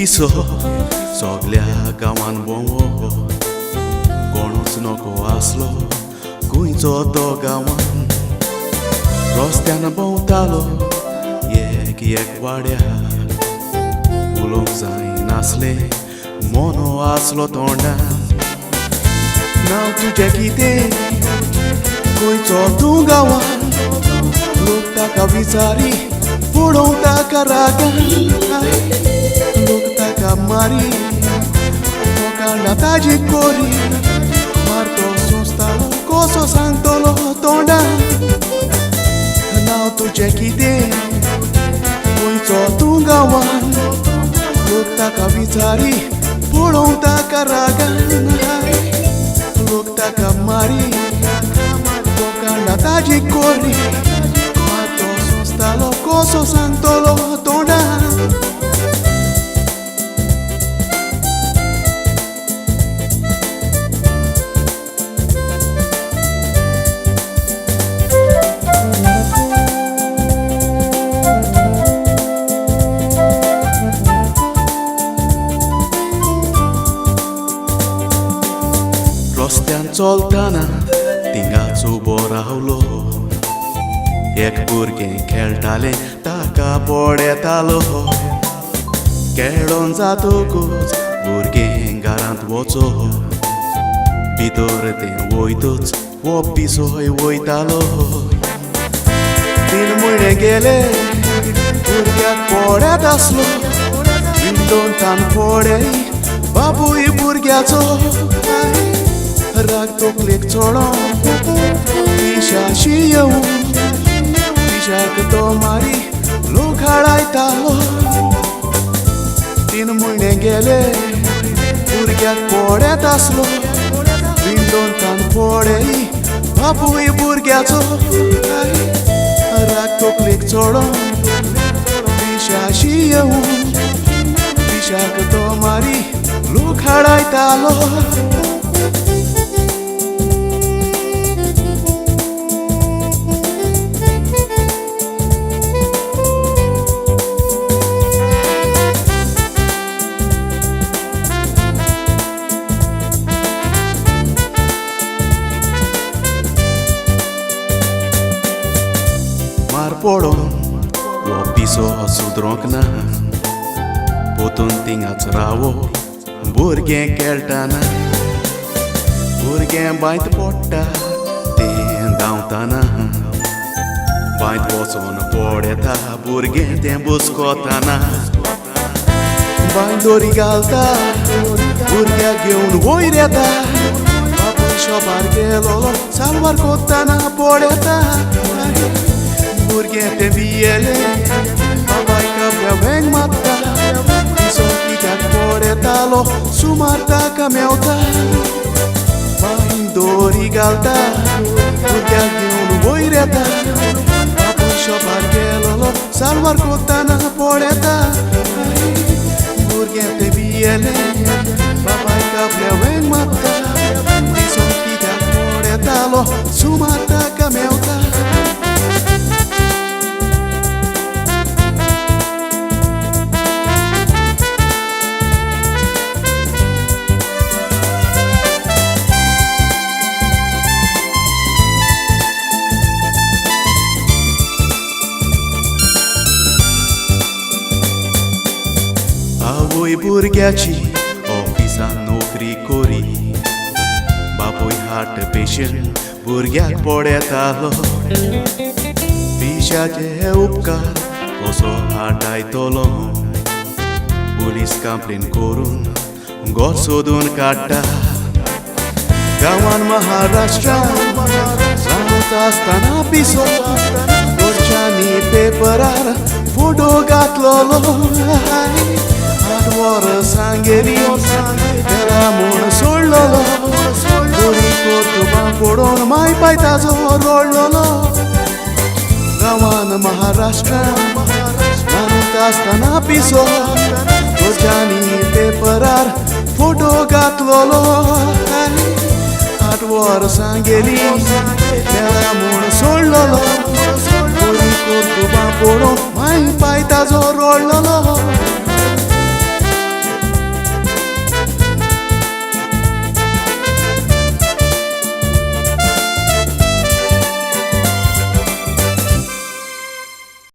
पिसो सगल्या गांवान भोंवो कोणूच नको आसलो खंयचो तो गांवान रस्त्यान भोंवतालो एक वाड्यार उलोवंक जायनासलें मोनो आसलो तोंडान नांव तुजें कितें खंयचो तूं गांवान लोक ताका विचारी पडोवं ताका रागान लोक ताका मारी मोकांडा ताजी कोरी मारतो सोंसतालो कसो सांगतलो तोंडान नांव तुजें कितें खंयचो तूं गांवान लोक ताका विचारी पडोवं ताका रागान लोक ताका मारी मोकांडा ताजी कोरी मारतो सोंसतालो कसो सांगतलो तोंडान रस्त्यान चलताना थिंगाच उबो रावलो एक भुरगें खेळटालें ताका पड येतालो खेळोन जातकूच भुरगें घरांत वचो भितर तें वयतच हो पिसोय वयतालो 3 म्हयने गेले भुरग्याक पड येत आसलो विंडोन तान पडय बाबूय भुरग्याचो राग तकलेक चोडोन पिशाशी येवून पिशाक तो मारी लोक हाडायतालो 3 म्हयने गेले भुरग्याक पड येत आसलो विंडोन तान पडय बाबूय भुरग्याचो राग तकलेक चोडोन पिशाशी येवून पिशाक तो मारी लोक हाडायतालो पडोन हो पिसो सुदरोंक ना पोतून थिंगाच रावो भुरगें खेळटाना भुरगें बांयत पडटा तें धांवताना बांयत वचोन पड येता भुरगें तें बुसकोताना बांयत दोरी घालता भुरग्याक घेवन वयर येता बापूय शॉपार गेलो सालवार कोत्ताना पड येता भुरगें तें भियेलें बाबाय कापल्या वेंग मारता पिसो कित्याक पड येतालो सुमार ताका मेवता बांयत दोरी घालता भुरग्याक घेवन वयर येता बापूय शॉपार गेलो सालवार कोत्ताना पड येता भुरगें तें भियेलें बाबाय कापल्या वेंग मारता पिसो कित्याक पड येतालो सुमार ताका मेवता आवय भुरग्याची ऑफिसान नोकरी कोरी बापूय हार्ट पेशंट भुरग्याक पड येतालो पिशाचे उपकार कसो हाडायतलो पुलीस कंप्लेन करून घर सोदून काडटा गांवान महाराष्ट्रान रावत आसतना पिसो घरच्यांनी पेपरार फोटो घातलोलो 8 वर्सां गेली तेरा म्हूण सोडलोलो बरी कोर्तुबा पडोन माय पाय ताजो रोडलोलो गांवान महाराष्ट्रान रावत आसतना पिसो घरच्यांनी पेपरार फोटो घातलोलो 8 वर्सां गेली तेरा म्हूण सोडलोलो बरी कोर्तुबा पडोन माय पाय ताजो रोडलोलो